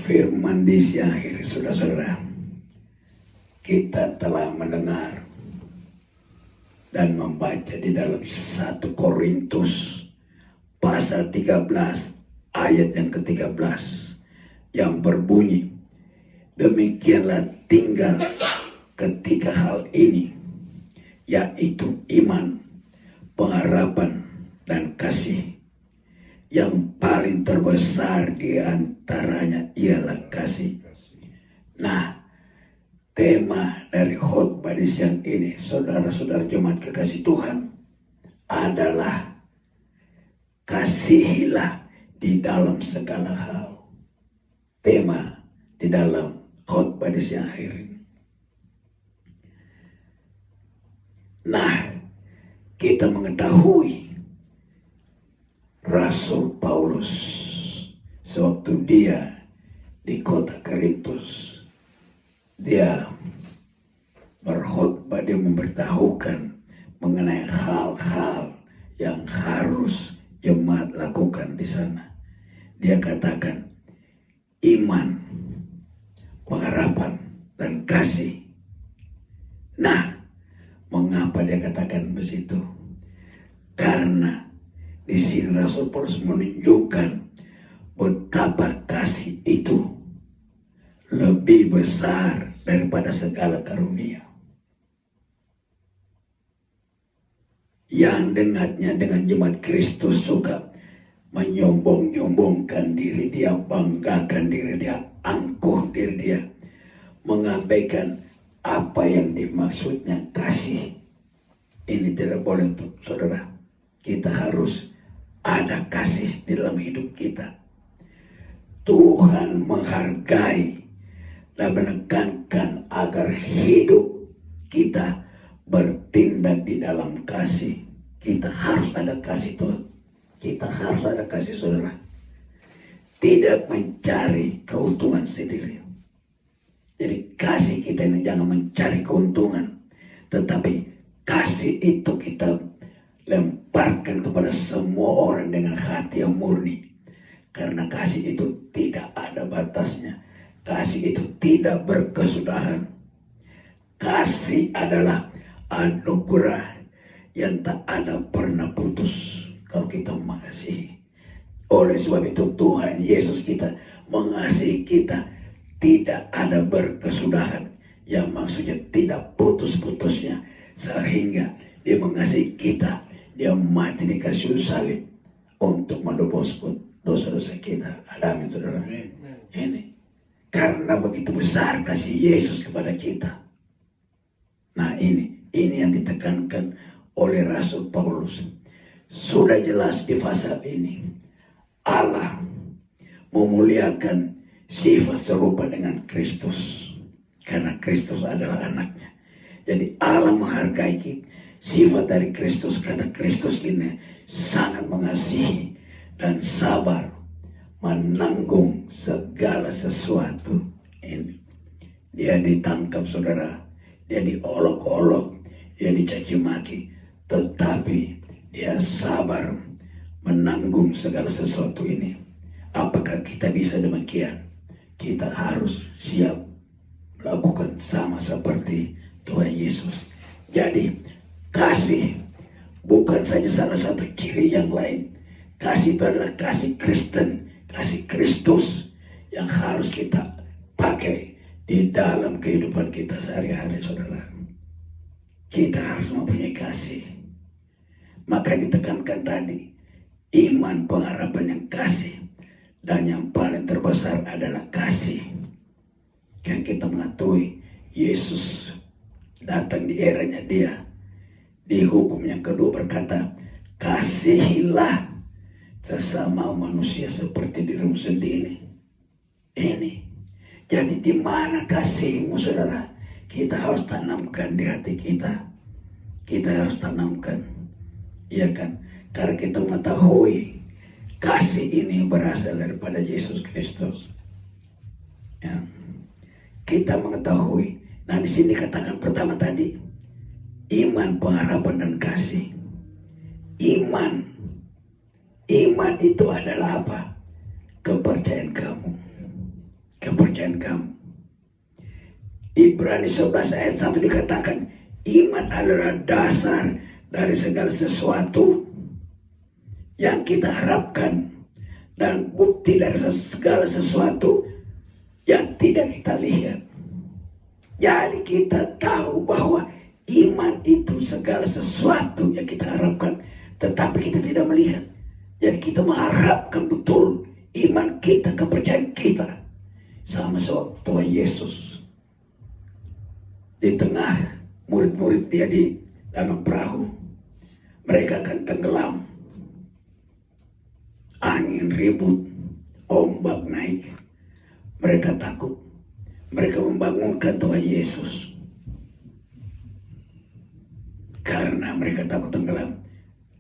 Firman di siang hari, saudara-saudara, kita telah mendengar dan membaca di dalam 1 Korintus pasal 13 ayat yang ke-13 yang berbunyi, demikianlah tinggal ketiga hal ini, yaitu iman, pengharapan, dan kasih. Yang paling terbesar di antaranya ialah kasih. Nah, tema dari khotbah di siang ini, saudara-saudara jemaat kekasih Tuhan, adalah kasihilah di dalam segala hal. Tema di dalam khotbah di siang hari. Nah, kita mengetahui Rasul Paulus sewaktu dia di kota Korintus, dia berkhotbah, dia memberitahukan mengenai hal-hal yang harus jemaat lakukan di sana. Dia katakan iman, pengharapan, dan kasih. Nah, mengapa dia katakan begitu? Karena di sini Rasul Paulus menunjukkan betapa kasih itu lebih besar daripada segala karunia. Yang dengannya dengan jemaat Kristus suka menyombong-nyombongkan diri dia, banggakan diri dia, angkuh diri dia, mengabaikan apa yang dimaksudnya kasih. Ini tidak boleh, saudara. Kita harus ada kasih di dalam hidup kita. Tuhan menghargai dan menekankan agar hidup kita bertindak di dalam kasih. Kita harus ada kasih, Tuhan. Kita harus ada kasih, saudara. Tidak mencari keuntungan sendiri. Jadi kasih kita ini jangan mencari keuntungan, tetapi kasih itu kita lemparkan kepada semua orang dengan hati yang murni. Karena kasih itu tidak ada batasnya. Kasih itu tidak berkesudahan. Kasih adalah anugerah yang tak ada pernah putus kalau kita mengasihi. Oleh sebab itu Tuhan Yesus kita mengasihi kita tidak ada berkesudahan. Yang maksudnya tidak putus-putusnya. Sehingga dia mengasihi kita. Dia mati di kayu salib untuk menebus dosa-dosa kita. Amin, saudara. Ini karena begitu besar kasih Yesus kepada kita. Nah, ini yang ditekankan oleh Rasul Paulus. Sudah jelas di pasal ini Allah memuliakan sifat serupa dengan Kristus karena Kristus adalah anaknya. Jadi Allah menghargai sifat dari Kristus karena Kristus ini sangat mengasihi dan sabar menanggung segala sesuatu ini. Dia ditangkap, saudara, dia diolok-olok, dia dicaci maki, tetapi dia sabar menanggung segala sesuatu ini. Apakah kita bisa demikian? Kita harus siap melakukan sama seperti Tuhan Yesus. Jadi kasih bukan saja salah satu ciri yang lain. Kasih itu adalah kasih Kristen, kasih Kristus yang harus kita pakai di dalam kehidupan kita sehari-hari, saudara. Kita harus mempunyai kasih. Maka ditekankan tadi, iman, pengharapan, yang kasih. Dan yang paling terbesar adalah kasih. Kan kita mengetahui Yesus datang di eranya dia. Di hukum yang kedua berkata, kasihilah sesama manusia seperti dirimu sendiri. Ini. Jadi di mana kasihmu, saudara? Kita harus tanamkan di hati kita. Kita harus tanamkan. Iya kan? Karena kita mengetahui kasih ini berasal daripada Yesus Kristus. Ya. Kita mengetahui. Nah, di sini katakan pertama tadi, iman, pengharapan, dan kasih. Iman itu adalah apa? Kepercayaan kamu kepercayaan kamu. Ibrani 11 ayat 1 dikatakan, iman adalah dasar dari segala sesuatu yang kita harapkan dan bukti dari segala sesuatu yang tidak kita lihat. Jadi kita tahu bahwa iman itu segala sesuatu yang kita harapkan, tetapi kita tidak melihat. Jadi kita mengharapkan betul iman kita, kepercayaan kita sama seperti Tuhan Yesus. Di tengah murid-murid dia di dalam perahu, mereka akan tenggelam. Angin ribut, ombak naik. Mereka takut. Mereka membangunkan Tuhan Yesus. Karena mereka takut tenggelam,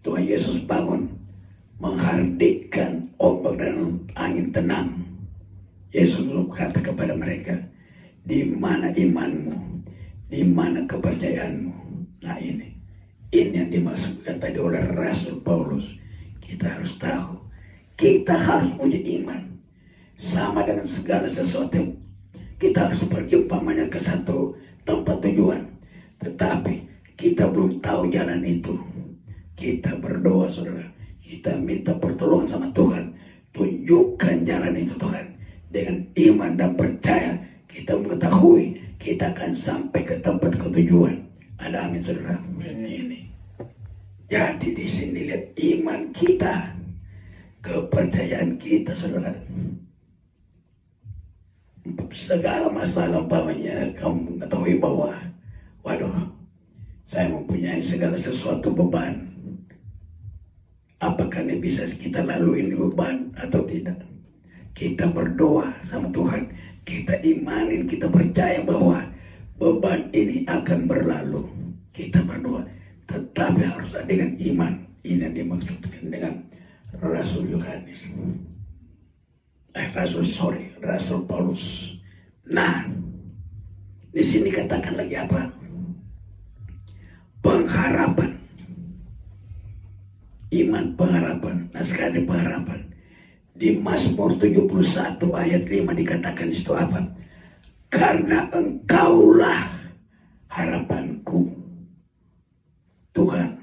Tuhan Yesus bangun, menghardikkan ombak dan angin tenang. Yesus berkata kepada mereka, di mana imanmu, di mana kepercayaanmu. Nah ini yang dimaksudkan tadi oleh Rasul Paulus. Kita harus tahu, kita harus punya iman sama dengan segala sesuatu. Kita harus pergi umpamanya ke satu tempat tujuan, tetapi kita belum tahu jalan itu. Kita berdoa, saudara. Kita minta pertolongan sama Tuhan. Tunjukkan jalan itu, Tuhan. Dengan iman dan percaya, kita mengetahui kita akan sampai ke tempat ketujuan. Ada amin, saudara. Ini. Jadi di sini lihat iman kita, kepercayaan kita, saudara. Segala masalah umpamanya kamu mengetahui bahwa, waduh, saya mempunyai segala sesuatu beban. Apakah ini bisa kita lalui ini beban atau tidak? Kita berdoa sama Tuhan. Kita imanin, kita percaya bahwa beban ini akan berlalu. Kita berdoa. Tetapi harus ada dengan iman. Ini yang dimaksudkan dengan Rasul Yohanes. Rasul Paulus. Nah, di sini katakan lagi apa? Pengharapan. Iman pengharapan. Nah, sekarang pengharapan. Di Mazmur 71 ayat 5 dikatakan di situ apa? Karena Engkaulah harapanku, Tuhan,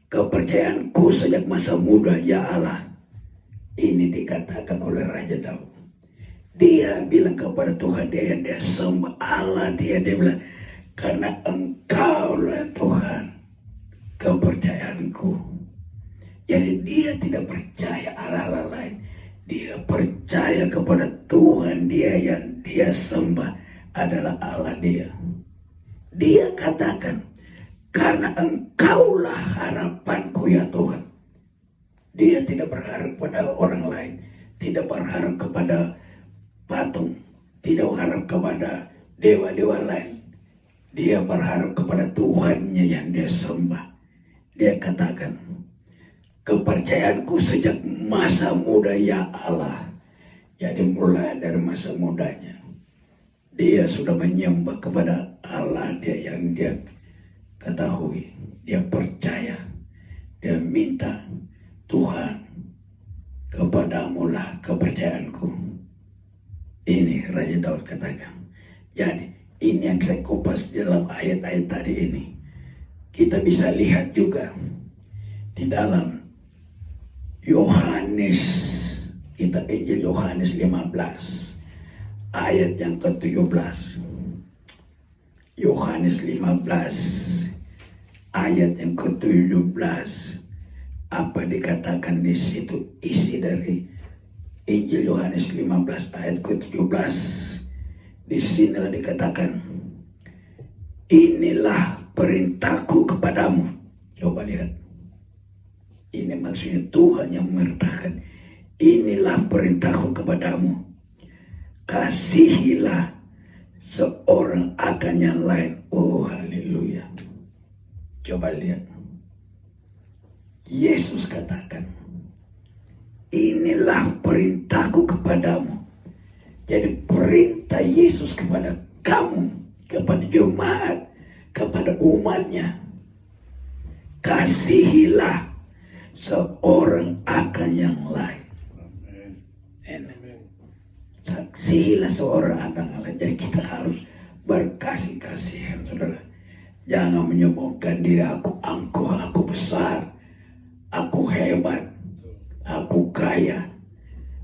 kepercayaanku sejak masa muda, ya Allah. Ini dikatakan oleh Raja Daud. Dia bilang kepada Tuhan, dia yang dia sembah Allah, dia bilang, karena Engkaulah Tuhan, kepercayaanku. Jadi dia tidak percaya Allah lain. Dia percaya kepada Tuhan, dia yang dia sembah adalah Allah dia. Dia katakan, karena Engkaulah harapanku ya Tuhan. Dia tidak berharap pada orang lain, tidak berharap kepada patung, tidak berharap kepada dewa-dewa lain. Dia berharap kepada Tuhannya yang dia sembah. Dia katakan, kepercayaanku sejak masa muda ya Allah. Jadi mulai dari masa mudanya, dia sudah menyembah kepada Allah dia yang dia ketahui. Dia percaya, dia minta, Tuhan, kepadamu lah kepercayaanku. Ini Raja Daud katakan. Jadi ini yang saya kupas dalam ayat-ayat tadi ini. Kita bisa lihat juga di dalam Yohanes, kita Injil Yohanes 15 ayat yang ke-17. Yohanes 15 ayat yang ke-17. Apa dikatakan di situ isi dari Injil Yohanes 15 ayat ke-17? Di sinilah dikatakan, inilah perintahku kepadamu. Coba lihat. Ini maksudnya Tuhan yang memerintahkan. Inilah perintahku kepadamu. Kasihilah seorang akan yang lain. Oh haleluya. Coba lihat. Yesus katakan, inilah perintahku kepadamu. Jadi perintah Yesus kepada kamu, kepada jemaat, kepada umatnya. Kasihilah seorang akan yang lain. Amen. Saksihilah seorang anak Allah. Jadi kita harus berkasih-kasihan, saudara. Jangan menyombongkan diri, aku besar, aku hebat, aku kaya,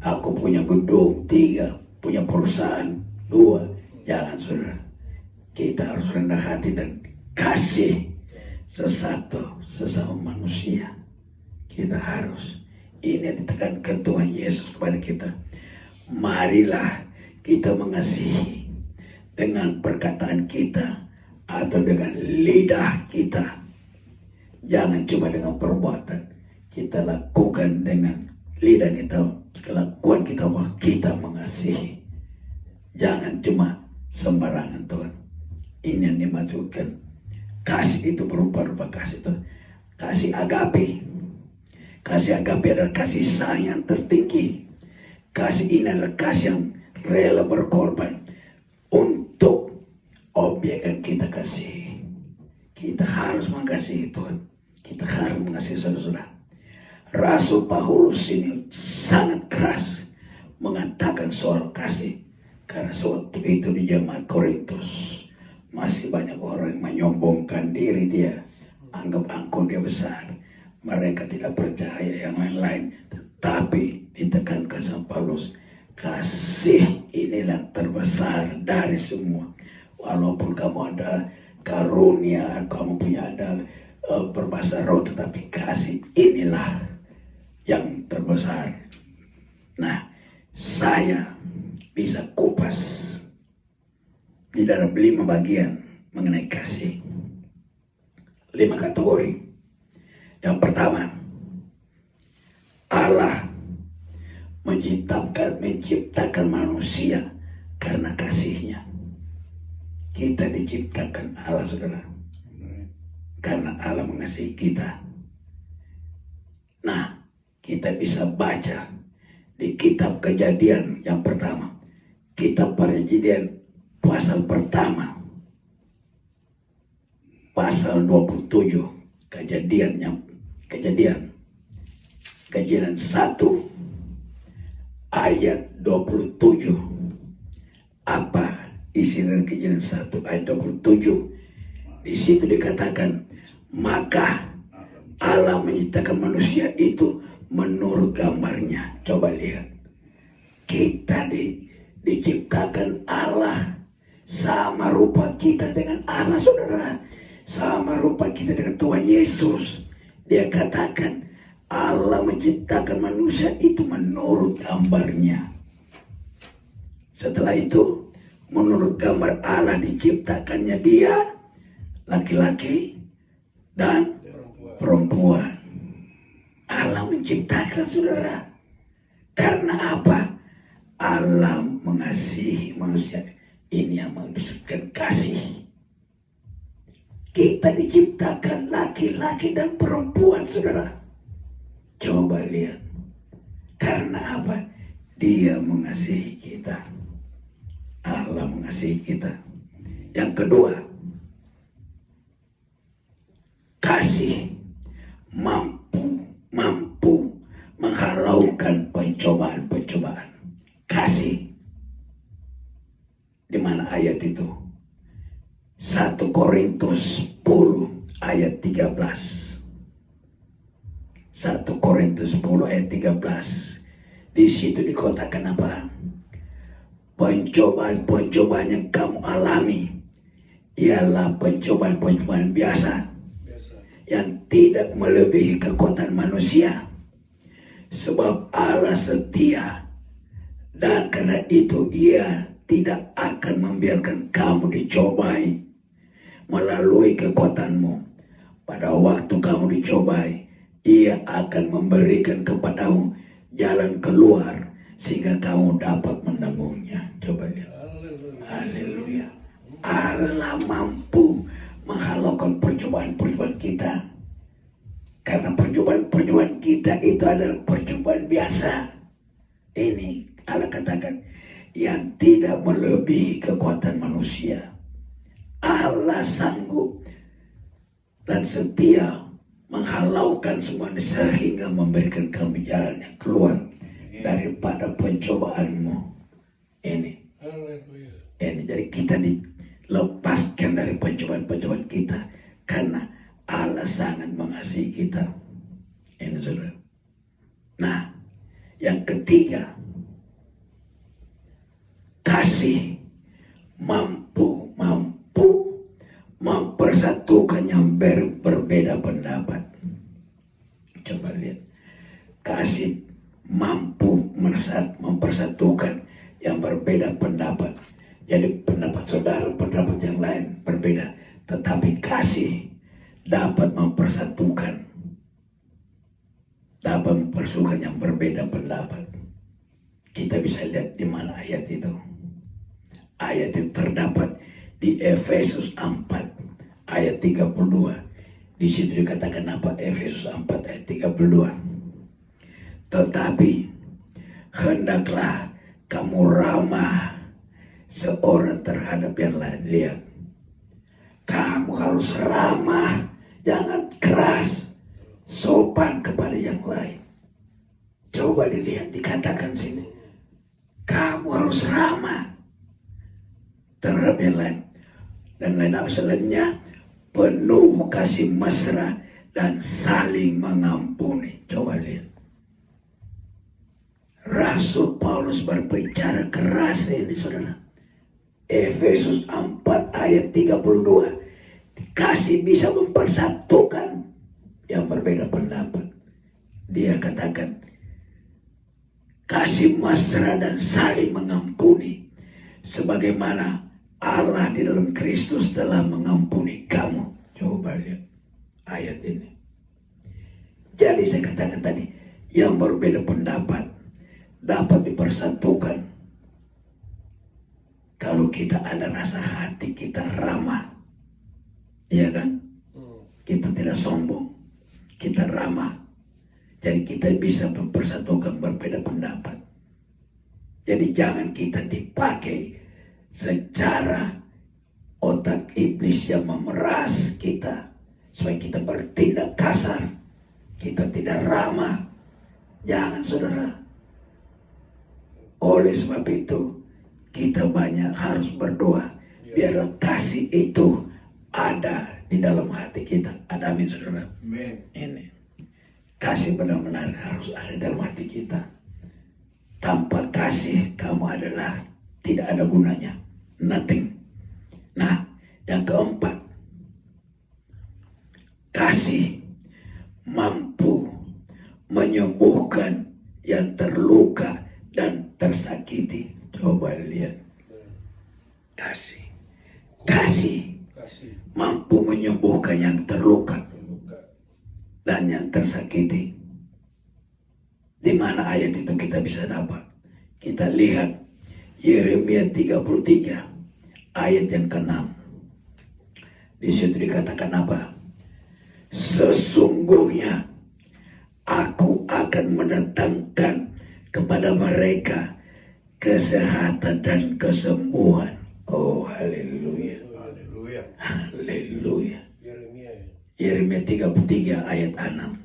aku punya gedung 3, punya perusahaan 2. Jangan, saudara. Kita harus rendah hati dan kasih sesama manusia. Kita harus. Ini yang ditekankan Tuhan Yesus kepada kita. Marilah kita mengasihi dengan perkataan kita atau dengan lidah kita. Jangan cuma dengan perbuatan. Kita lakukan dengan lidah kita, kelakuan kita bahwa kita mengasihi. Jangan cuma sembarangan, Tuhan. Ini yang dimaksudkan. Kasih itu berupa-rupa kasih itu. Kasih agape. Kasih agape adalah kasih sayang yang tertinggi. Kasih ini adalah kasih yang rela berkorban untuk objek yang kita kasih. Kita harus mengasihi Tuhan. Kita harus mengasihi saudara-saudara. Rasul Paulus ini sangat keras mengatakan soal kasih. Karena sewaktu itu di jemaat Korintus masih banyak orang yang menyombongkan diri dia. Anggap angkuh dia besar. Mereka tidak percaya yang lain-lain. Tetapi ditekankan sama Paulus. Kasih inilah terbesar dari semua. Walaupun kamu ada karunia, kamu punya ada berbahasa roh. Tetapi kasih inilah yang terbesar. Nah, saya bisa kupas di dalam 5 bagian mengenai kasih. 5 kategori. Yang pertama, Allah menciptakan manusia karena kasihnya. Kita diciptakan Allah, saudara, karena Allah mengasihi kita. Nah, kita bisa baca di kitab Kejadian yang pertama. Kitab Perjanjian pasal pertama, pasal 27. Kejadian 1 ayat 27. Apa isi dari Kejadian 1 ayat 27? Di situ dikatakan, maka Allah menciptakan manusia itu menurut gambarnya. Coba lihat, kita diciptakan Allah sama rupa kita dengan Allah, saudara. Sama rupa kita dengan Tuhan Yesus. Dia katakan Allah menciptakan manusia itu menurut gambarnya. Setelah itu, menurut gambar Allah diciptakannya dia, laki-laki dan perempuan. Allah menciptakan, saudara. Karena apa? Allah mengasihi manusia. Ini yang menunjukkan kasih. Kita diciptakan laki-laki dan perempuan, saudara. Coba lihat. Karena apa? Dia mengasihi kita. Allah mengasihi kita. Yang kedua, kasih mampu menghalaukan pencobaan-pencobaan. Kasih. Di mana ayat itu? 1 Korintus 10 ayat 13. 1 Korintus 10 ayat 13. Di situ dikatakan apa? Pencobaan-pencobaan yang kamu alami ialah pencobaan-pencobaan biasa yang tidak melebihi kekuatan manusia. Sebab Allah setia, dan karena itu Ia tidak akan membiarkan kamu dicobai melalui kekuatanmu. Pada waktu kamu dicobai, Ia akan memberikan kepadamu jalan keluar sehingga kamu dapat menanggungnya. Coba lihat. Haleluya. Allah mampu menghalaukan percobaan-percobaan kita. Karena percobaan-percobaan kita itu adalah percobaan biasa. Ini Allah katakan yang tidak melebihi kekuatan manusia. Allah sanggup dan setia menghalaukan semuanya sehingga memberikan kamu jalan yang keluar daripada pencobaanmu. kita dilepaskan dari pencobaan-pencobaan kita karena Allah sangat mengasihi kita. Ini saudara. Nah, yang ketiga, kasih mampu mempersatukan yang berbeda pendapat. Coba lihat, kasih mampu mempersatukan yang berbeda pendapat. Jadi pendapat saudara, pendapat yang lain berbeda, tetapi kasih dapat mempersatukan yang berbeda pendapat. Kita bisa lihat di mana ayat itu. Ayat itu terdapat di Efesus 4 ayat 32. Di situ dikatakan apa? Efesus 4 ayat 32. Tetapi hendaklah kamu ramah seorang terhadap yang lain. Lihat, kamu harus ramah, jangan keras, sopan kepada yang lain. Coba dilihat, dikatakan sini, kamu harus ramah terhadap yang lain. Dan lain apa selainnya, penuh kasih mesra dan saling mengampuni. Coba lihat, Rasul Paulus berbicara keras ini saudara. Efesus 4 ayat 32. Kasih bisa mempersatukan yang berbeda pendapat. Dia katakan kasih mesra dan saling mengampuni, sebagaimana Allah di dalam Kristus telah mengampuni kamu. Coba lihat ayat ini. Jadi saya katakan tadi, yang berbeda pendapat dapat dipersatukan kalau kita ada rasa hati kita ramah. Iya kan? Kita tidak sombong, kita ramah. Jadi kita bisa mempersatukan berbeda pendapat. Jadi jangan kita dipakai secara otak iblis yang memeras kita supaya kita bertindak kasar, kita tidak ramah. Jangan saudara. Oleh sebab itu kita banyak harus berdoa biarlah kasih itu ada di dalam hati kita. Ada amin saudara. Amen. Ini kasih benar-benar harus ada dalam hati kita. Tanpa kasih kamu adalah tidak ada gunanya, nothing. Nah, yang keempat, kasih mampu menyembuhkan yang terluka dan tersakiti. Coba lihat, kasih mampu menyembuhkan yang terluka dan yang tersakiti. Di mana ayat itu kita bisa dapat? Kita lihat Yeremia 33 ayat yang ke-6. Di situ dikatakan apa? Sesungguhnya aku akan mendatangkan kepada mereka kesehatan dan kesembuhan. Oh, haleluya. Haleluya. Haleluya. Yeremia 33 ayat 6.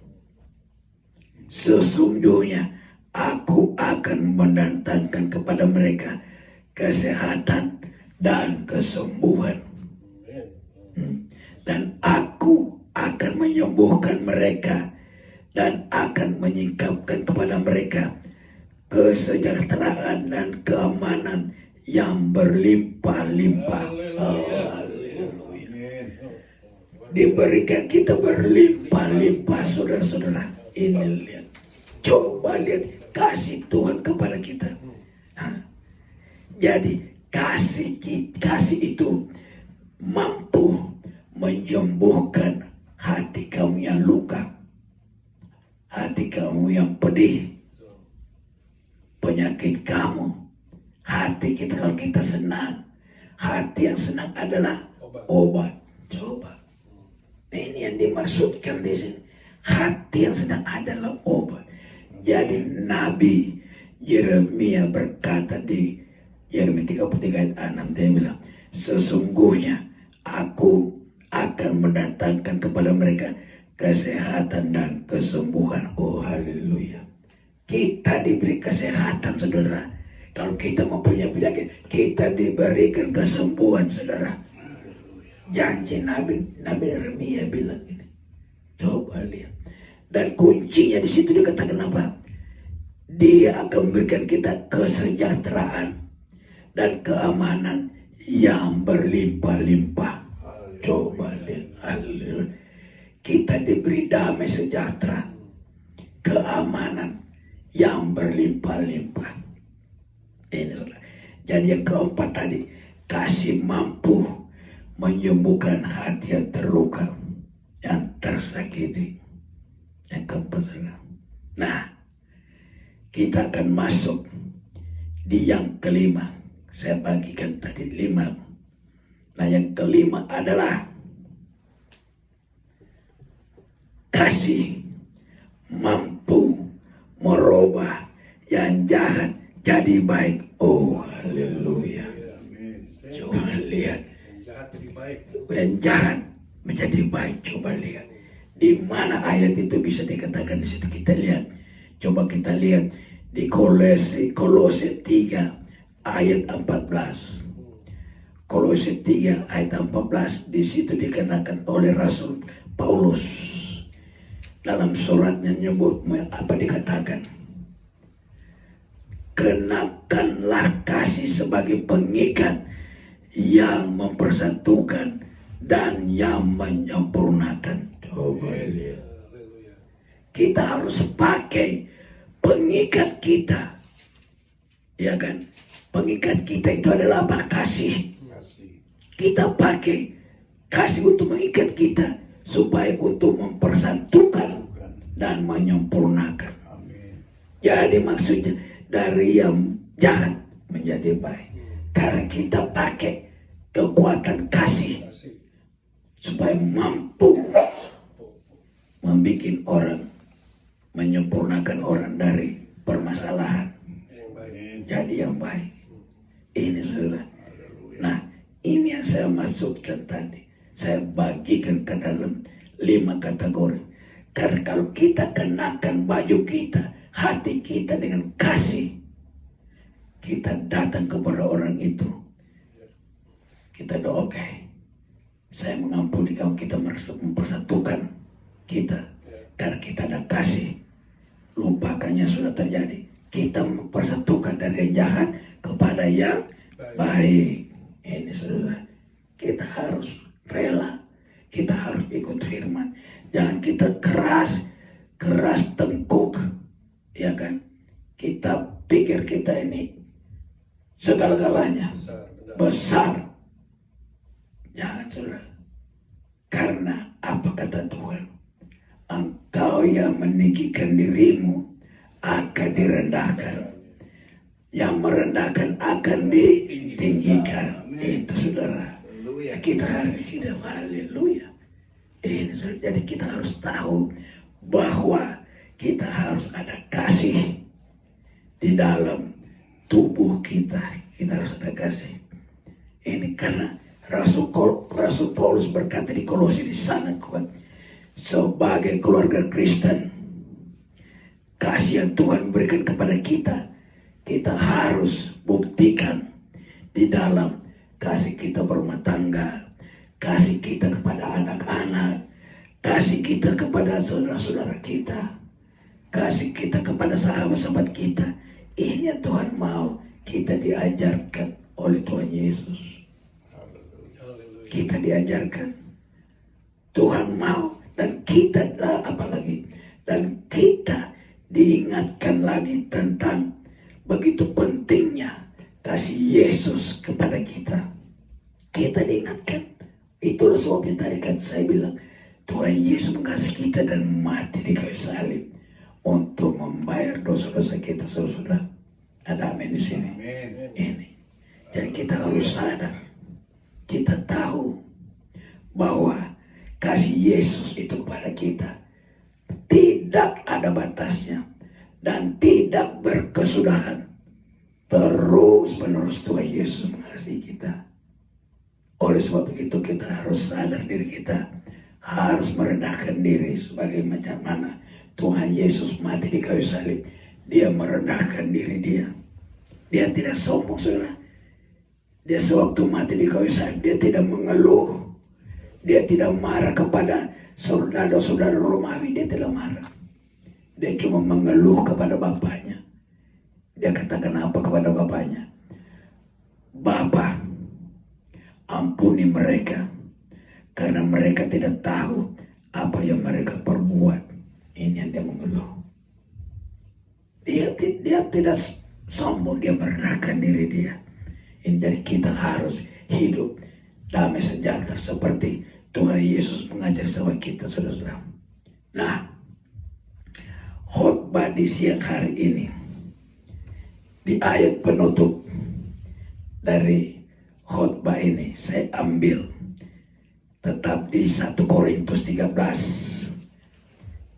Sesungguhnya aku akan mendatangkan kepada mereka kesehatan dan kesembuhan. Dan aku akan menyembuhkan mereka dan akan menyingkapkan kepada mereka kesejahteraan dan keamanan yang berlimpah-limpah. Haleluya. Diberikan kita berlimpah-limpah saudara-saudara. Ini lihat. Coba lihat kasih Tuhan kepada kita. Jadi kasih itu mampu menyembuhkan hati kamu yang luka, hati kamu yang pedih, penyakit kamu. Hati kita kalau kita senang, hati yang senang adalah obat. Coba, ini yang dimaksudkan di sini. Hati yang senang adalah obat. Jadi Nabi Yeremia berkata di Yeremia 33 ayat 6, dia bilang, sesungguhnya aku akan mendatangkan kepada mereka kesehatan dan kesembuhan. Oh haleluya. Kita diberi kesehatan saudara. Kalau kita mempunyai penyakit, kita diberikan kesembuhan, saudara. Janji Nabi Yeremia bilang ini. Coba lihat. Dan kuncinya di situ dikatakan apa? Dia akan memberikan kita kesejahteraan dan keamanan yang berlimpah-limpah. Coba lihat. Kita diberi damai sejahtera, keamanan yang berlimpah-limpah. Ini saudara. Jadi yang keempat tadi, kasih mampu menyembuhkan hati yang terluka, yang tersakiti. Yang keempat saudara. Nah, kita akan masuk di yang kelima. Saya bagikan tadi 5. Nah, yang kelima adalah kasih mampu merubah yang jahat jadi baik. Oh, haleluya. Coba lihat. Yang jahat menjadi baik. Coba lihat. Di mana ayat itu bisa dikatakan di situ? Kita lihat. Coba kita lihat di Kolose 3 ayat 14. Kolose 3 ayat 14, di situ dikenakan oleh Rasul Paulus. Dalam suratnya nyebut apa dikatakan? Kenakanlah kasih sebagai pengikat yang mempersatukan dan yang menyempurnakan. Coba lihat. Kita harus pakai pengikat kita. Ya kan? Pengikat kita itu adalah apa? Kasih. Kita pakai kasih untuk mengikat kita supaya untuk mempersatukan dan menyempurnakan. Jadi maksudnya dari yang jahat menjadi baik. Karena kita pakai kekuatan kasih supaya mampu membuat orang, menyempurnakan orang dari permasalahan jadi yang baik. Ini saudara. Nah, ini yang saya maksudkan tadi. Saya bagikan ke dalam 5 kategori. Karena kalau kita kenakan baju kita, hati kita dengan kasih, kita datang kepada orang itu, kita doa, oke, saya mengampuni kamu, kita mempersatukan kita. Karena kita ada kasih, lupakannya sudah terjadi. Kita mempersatukan dari yang jahat kepada yang baik. Ini saudara, kita harus rela, kita harus ikut firman. Jangan kita keras tengkuk, ya kan? Kita pikir kita ini segala-galanya besar. Jangan saudara. Karena apa kata Tuhan? Engkau yang meninggikan dirimu akan direndahkan. Yang merendahkan akan ditinggikan. Itu saudara. Kita harus hidup, haleluya. Ini saudara. Jadi kita harus tahu bahwa kita harus ada kasih di dalam tubuh kita. Kita harus ada kasih. Ini karena Rasul Paulus berkata di Kolose di sana kuat. Sebagai keluarga Kristen, kasih yang Tuhan berikan kepada kita, kita harus buktikan di dalam kasih kita berumah tangga, kasih kita kepada anak-anak, kasih kita kepada saudara-saudara kita, kasih kita kepada sahabat-sahabat kita. Ini yang Tuhan mau kita diajarkan oleh Tuhan Yesus. Kita diajarkan. Tuhan mau. Dan kita apalagi, dan kita diingatkan lagi tentang begitu pentingnya kasih Yesus kepada kita. Kita diingatkan. Itulah sebabnya tadi kan saya bilang Tuhan Yesus mengasihi kita dan mati di kayu salib untuk membayar dosa-dosa kita, saudara. Ada amin di sini. Amen. Ini. Jadi kita harus sadar. Kita tahu bahwa kasih Yesus itu kepada kita tidak ada batasnya dan tidak berkesudahan. Terus menerus Tuhan Yesus mengasihi kita. Oleh sebab itu kita harus sadar diri kita harus merendahkan diri sebagai macam mana Tuhan Yesus mati di kayu salib. Dia merendahkan diri dia. Dia tidak sombong, saudara. Dia sewaktu mati di kayu salib, dia tidak mengeluh. Dia tidak marah kepada saudara-saudara Romawi, dia tidak marah. Dia cuma mengeluh kepada bapaknya. Dia katakan apa kepada bapaknya? Bapa, ampuni mereka, karena mereka tidak tahu apa yang mereka perbuat. Ini yang dia mengeluh. Dia tidak sombong, dia merendahkan diri dia. Ini jadi kita harus hidup damai sejahtera seperti Tuhan Yesus mengajar sama kita, saudara. Nah, khotbah di siang hari ini, di ayat penutup dari khotbah ini saya ambil tetap di 1 Korintus 13.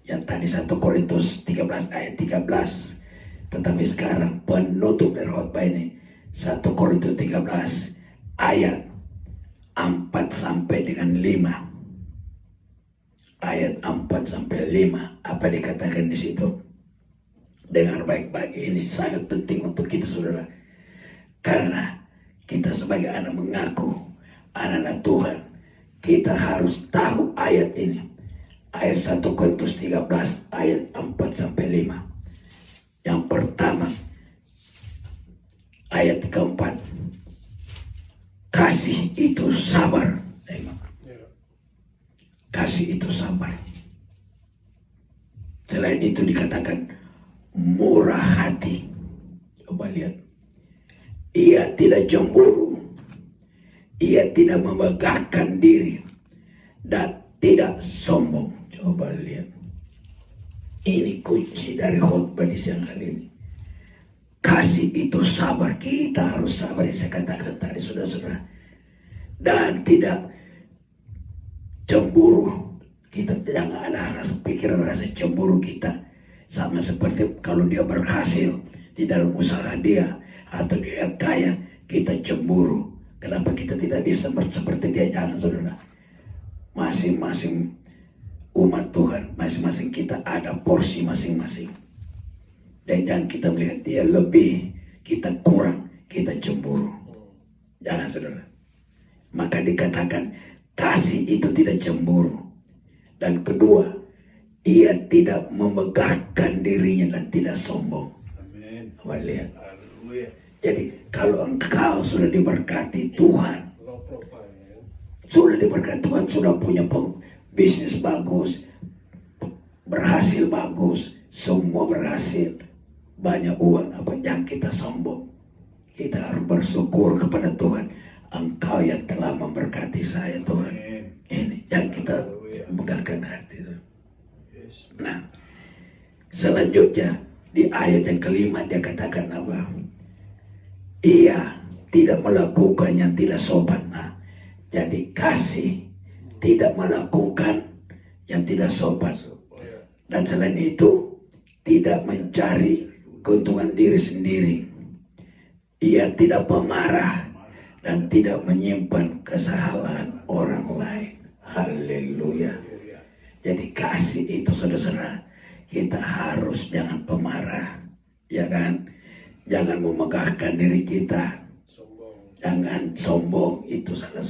Yang tadi 1 Korintus 13 ayat 13. Tetapi sekarang penutup dari khotbah ini 1 Korintus 13 ayat 4 sampai dengan 5. Ayat 4 sampai 5. Apa dikatakan di situ? Dengar baik-baik, ini sangat penting untuk kita, saudara. Karena kita sebagai anak mengaku anak-anak Tuhan, kita harus tahu ayat ini. Ayat 1 Korintus 13 ayat 4 sampai 5. Yang pertama, ayat keempat, kasih itu sabar. Kasih itu sabar. Selain itu dikatakan murah hati. Coba lihat. Ia tidak cemburu. Ia tidak memegahkan diri. Dan tidak sombong. Coba lihat. Ini kunci dari khotbah di siang hari ini. Kasih itu sabar. Kita harus sabar. Saya katakan tadi, saudara-saudara. Dan tidak cemburu. Kita jangan ada rasa pikiran, rasa cemburu kita. Sama seperti kalau dia berhasil di dalam usaha dia. Atau dia kaya, kita cemburu. Kenapa kita tidak bisa seperti dia? Jangan, saudara. Masing-masing umat Tuhan, masing-masing kita ada porsi masing-masing. Dan jangan kita melihat dia lebih, kita kurang, kita cemburu. Jangan, saudara. Maka dikatakan kasih itu tidak cemburu. Dan kedua, ia tidak memegahkan dirinya dan tidak sombong. Amin. Lihat. Jadi kalau engkau sudah diberkati Tuhan, sudah diberkati Tuhan, sudah punya bisnis bagus, berhasil bagus, semua berhasil, banyak uang, apa yang kita sombong. Kita harus bersyukur kepada Tuhan. Engkau yang telah memberkati saya, Tuhan. Ini yang kita megahkan hati. Nah, selanjutnya di ayat yang kelima dia katakan apa? Ia tidak melakukan yang tidak sopan. Nah, jadi kasih tidak melakukan yang tidak sopan. Dan selain itu, tidak mencari keuntungan diri sendiri. Ia tidak pemarah dan tidak menyimpan kesalahan orang lain. Haleluya. Jadi kasih itu, saudara-saudara, kita harus jangan pemarah, ya kan? Jangan memegahkan diri kita. Jangan sombong, itu salah.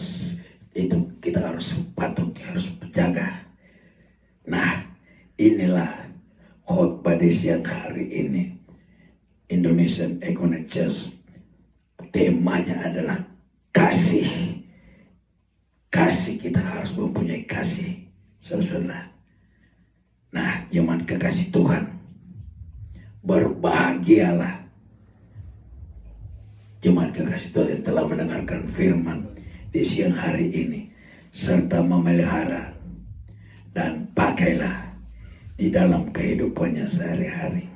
Itu kita harus patut, harus menjaga. Nah, inilah khotbah di siang hari ini. Indonesian Ecumenical Church, temanya adalah kasih. Kasih, kita harus mempunyai kasih, saudara. Nah, jemaat kekasih Tuhan, berbahagialah jemaat kekasih Tuhan yang telah mendengarkan firman di siang hari ini, serta memelihara dan pakailah di dalam kehidupannya sehari-hari.